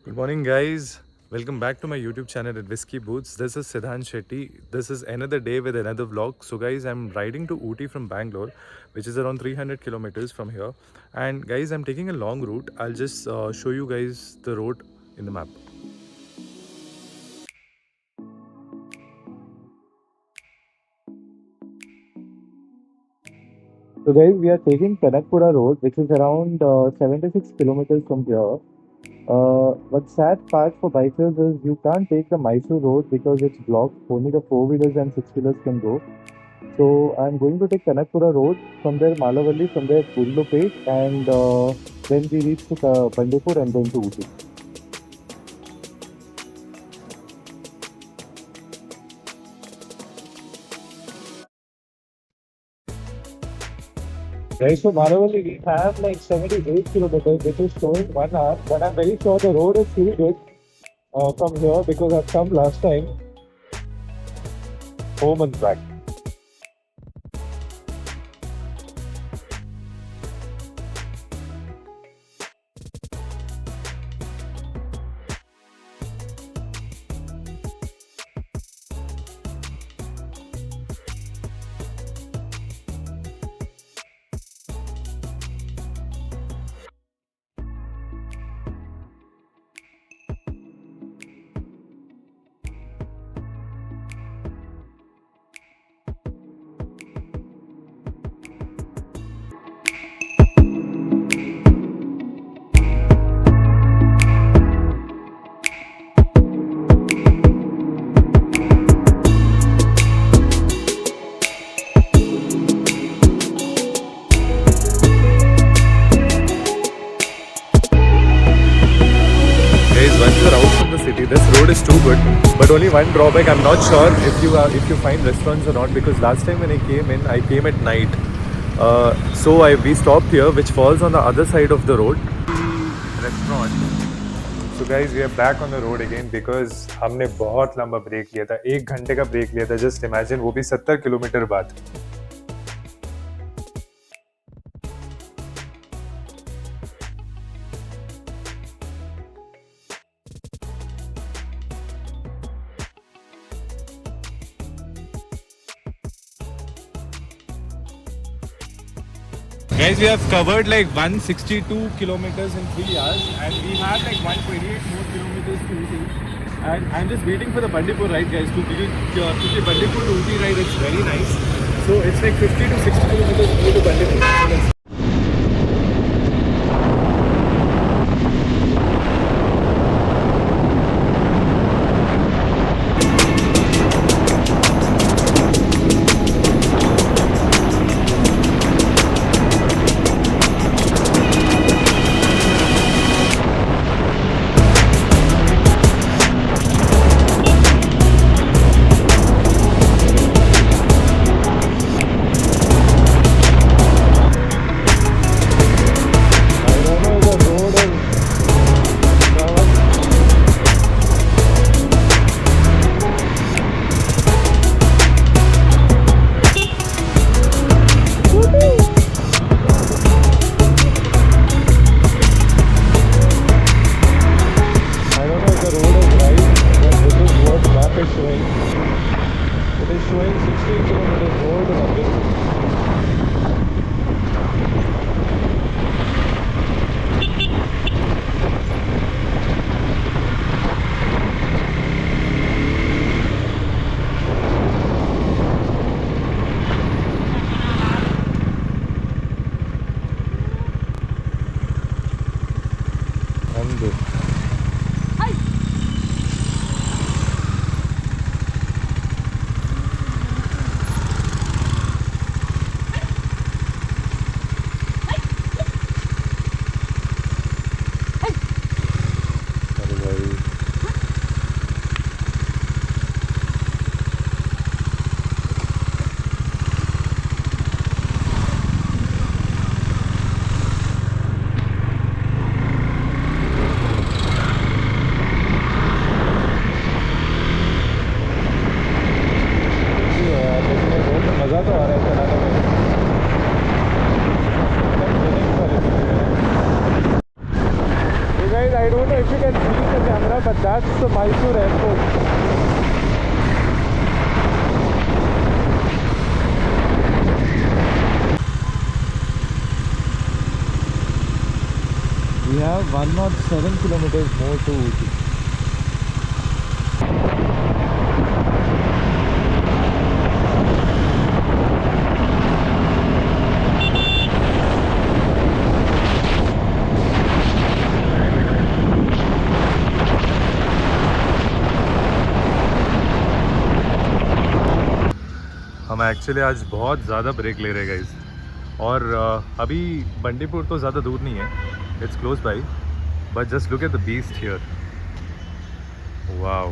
Good morning, guys. Welcome back to my YouTube channel at Whiskey Boots. This is Siddhan Shetty. This is another day with another vlog. So, guys, I'm riding to Ooty from Bangalore, which is around 300 kilometers from here. And, guys, I'm taking a long route. I'll just show you guys the road in the map. So guys, we are taking Kanakpura Road, which is around 76 kilometers from here. But sad part for bikers is you can't take the Mysore road because it's blocked. Only the four-wheelers and six-wheelers can go. So I'm going to take Kanakpura Road, from there Malavalli, from there Gundlupet, and then we reach to Bandipur and then to Ooty. Right, so Malavalli, we have like 78 kilometers, which is showing 1 hour, but I'm very sure the road is still good from here because I've come last time, 4 months back. Guys, once you're out from the city, this road is too good. But only one drawback, I'm not sure if you find restaurants or not because last time when I came at night. We stopped here, which falls on the other side of the road. Restaurant. So guys, we are back on the road again because हमने बहुत लंबा break लिया था, 1 घंटे का break लिया था. Just imagine, वो भी 70 किलोमीटर बाद. Guys, we have covered like 162 kilometers in 3 hours and we have like 128 more kilometers to Ooty. And I'm just waiting for the Bandipur ride, guys, to the Bandipur to Ooty ride. It's very nice. So it's like 50 to 60 kilometers more to Bandipur. So let's can see the camera, but that's the Mysore airport. We have 107 kilometers more to Ooty. हम actually आज बहुत ज़्यादा break ले रहे हैं guys, और अभी बंडीपुर तो ज़्यादा दूर नहीं है, it's close by, but just look at the beast here. Wow.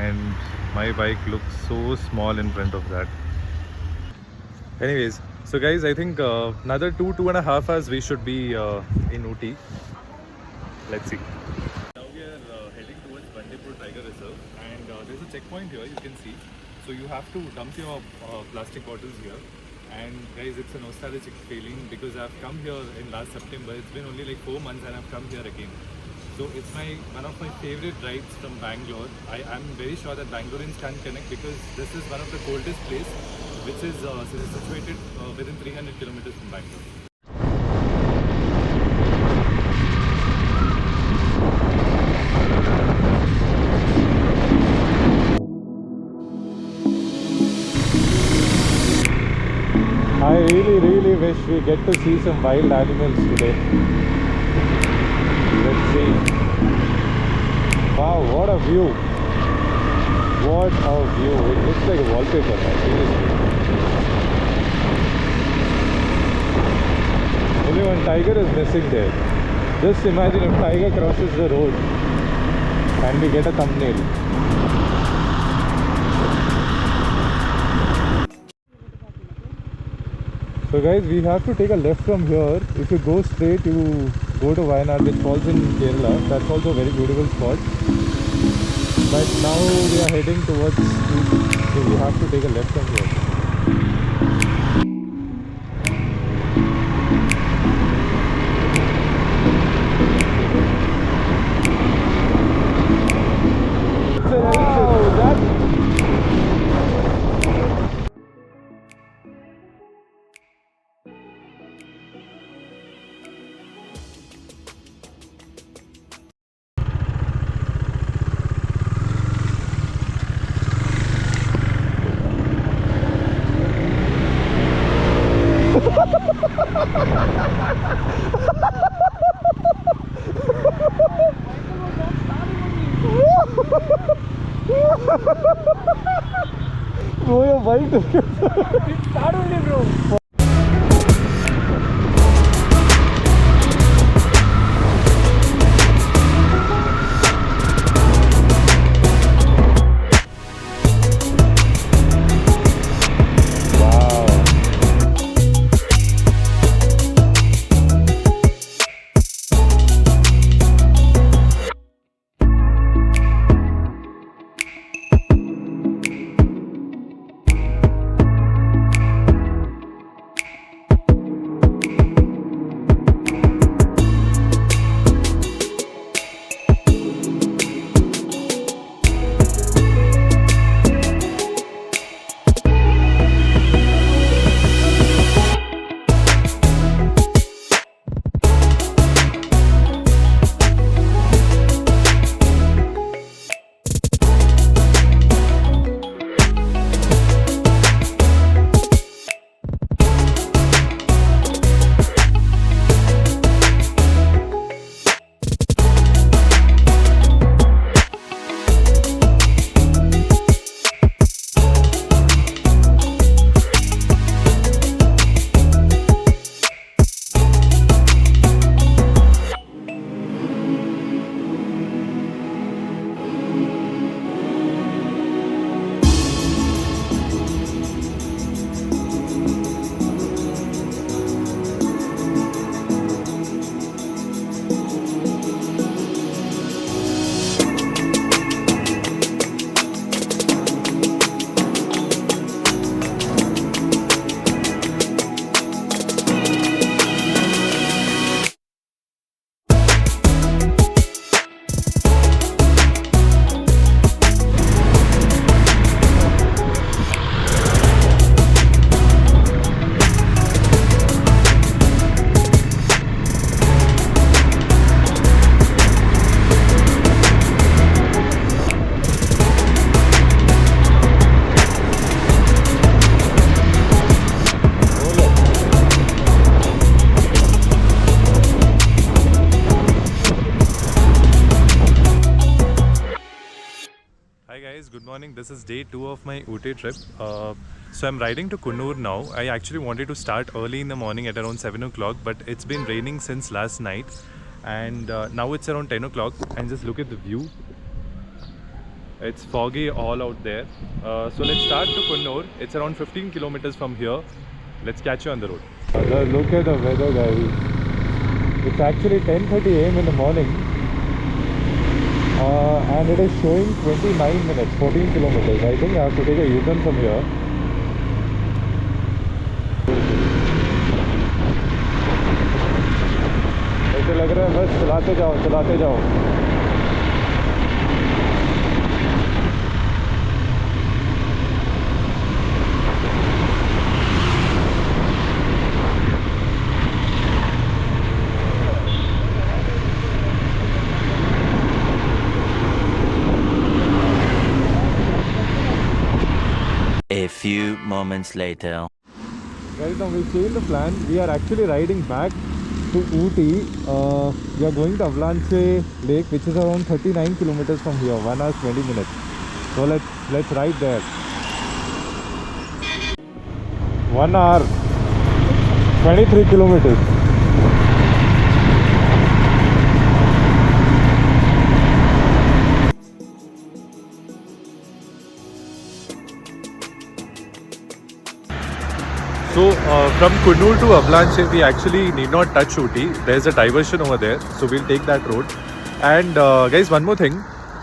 And my bike looks so small in front of that. Anyways, so guys, I think another 2.5 hours we should be in Ooty. Let's see. Now we are heading towards Bandipur Tiger Reserve, and there's a checkpoint here, you can see. So you have to dump your plastic bottles here. And guys, it's a nostalgic feeling because I've come here in last September. It's been only like 4 months and I've come here again. So it's one of my favorite rides from Bangalore. I'm very sure that Bangaloreans can connect because this is one of the coldest place, which is situated within 300 kilometers from Bangalore. I really wish we get to see some wild animals today. Let's see. Wow, what a view. What a view. It looks like a wallpaper, man. Seriously. Only one tiger is missing there. Just imagine if tiger crosses the road and we get a thumbnail. So guys, we have to take a left from here. If you go straight, you go to Wayanad, which falls in Kerala. That's also a very beautiful spot. But now we are heading towards Ooty, so we have to take a left from here. Wow, that's bro, your bike start only, bro. morning. This is day 2 of my Ooty trip. So I'm riding to Coonoor now. I actually wanted to start early in the morning at around 7 o'clock, but it's been raining since last night, and now it's around 10 o'clock. And just look at the view. It's foggy all out there. So let's start to Coonoor. It's around 15 kilometers from here. Let's catch you on the road. Look at the weather, guys. It's actually 10:30 a.m. in the morning, and it is showing 29 minutes, 14 kilometers. I think I have to take a U-turn from here. ऐसे लग रहा है बस चलाते जाओ, चलाते जाओ. A few moments later. Guys, now we've changed the plan. We are actually riding back to Ooty. We are going to Avalanche Lake, which is around 39 kilometers from here. 1 hour 20 minutes. So let's ride there. 1 hour 23 kilometers. So from Coonoor to Avalanche, we actually need not touch Ooty. There's a diversion over there, so we'll take that road. And guys, one more thing.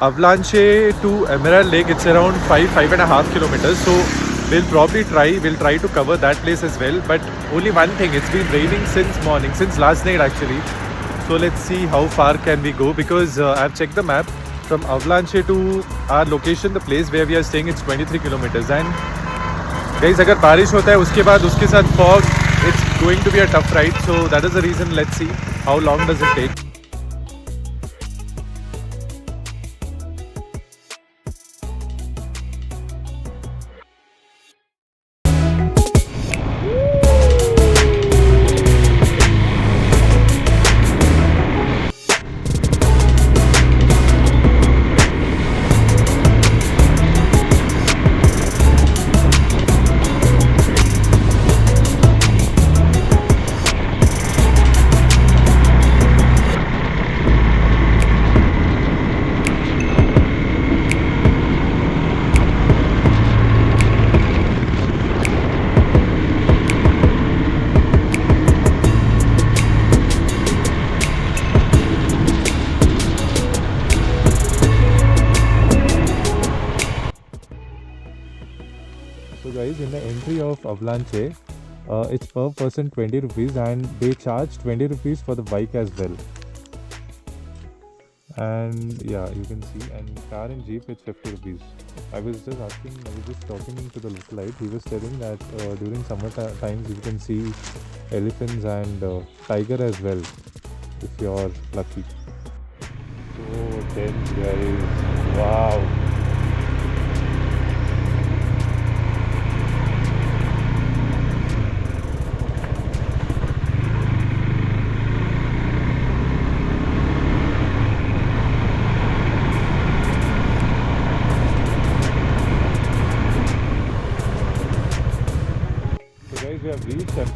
Avalanche to Emerald Lake, it's around 5.5 kilometers. So we'll try to cover that place as well. But only one thing, it's been raining since morning, since last night actually. So let's see how far can we go, because I've checked the map. From Avalanche to our location, the place where we are staying, it's 23 kilometers. And guys, अगर बारिश होता है उसके बाद उसके साथ fog, it's going to be a tough ride. So that is the reason. Let's see how long does it take. So guys, in the entry of Avalanche, it's per person 20 rupees, and they charge 20 rupees for the bike as well. And yeah, you can see, and car and jeep it's 50 rupees. I was just talking to the localite. He was telling that during summer times you can see elephants and tiger as well, if you're lucky. So dense, guys. Wow. We have reached them.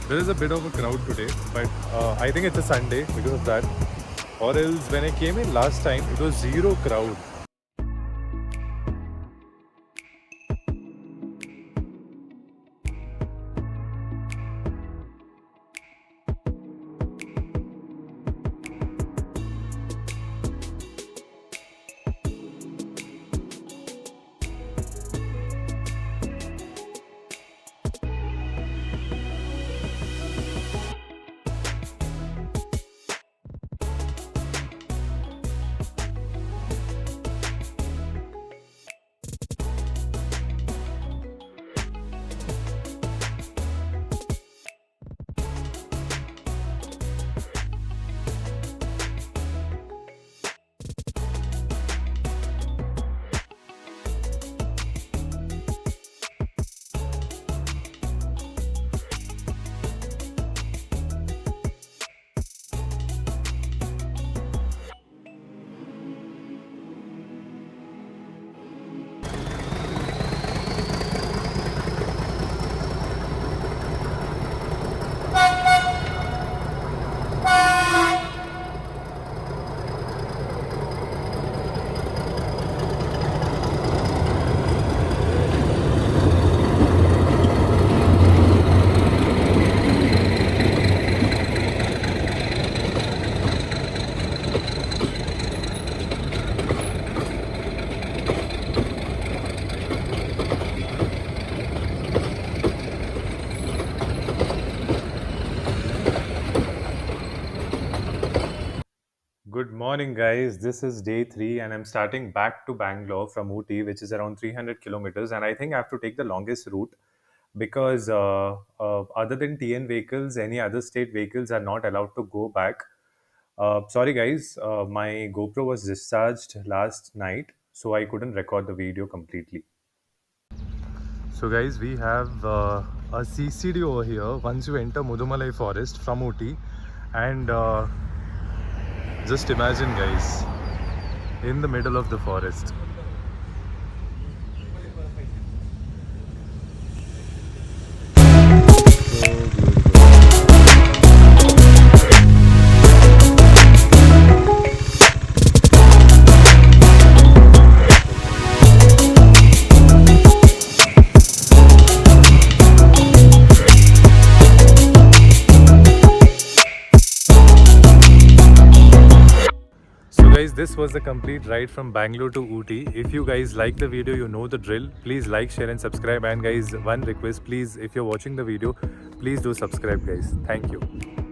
There is a bit of a crowd today, but I think it's a Sunday because of that. Or else when I came in last time, it was zero crowd. Good morning, guys. This is day 3, and I'm starting back to Bangalore from Ooty, which is around 300 kilometers. And I think I have to take the longest route because other than TN vehicles, any other state vehicles are not allowed to go back. Sorry, guys, my GoPro was discharged last night, so I couldn't record the video completely. So, guys, we have a CCD over here once you enter Mudumalai forest from Ooty, and just imagine, guys, in the middle of the forest. So beautiful. So guys, this was the complete ride from Bangalore to Ooty. If you guys like the video, you know the drill. Please like, share and subscribe. And guys, one request, please, if you're watching the video, please do subscribe, guys. Thank you.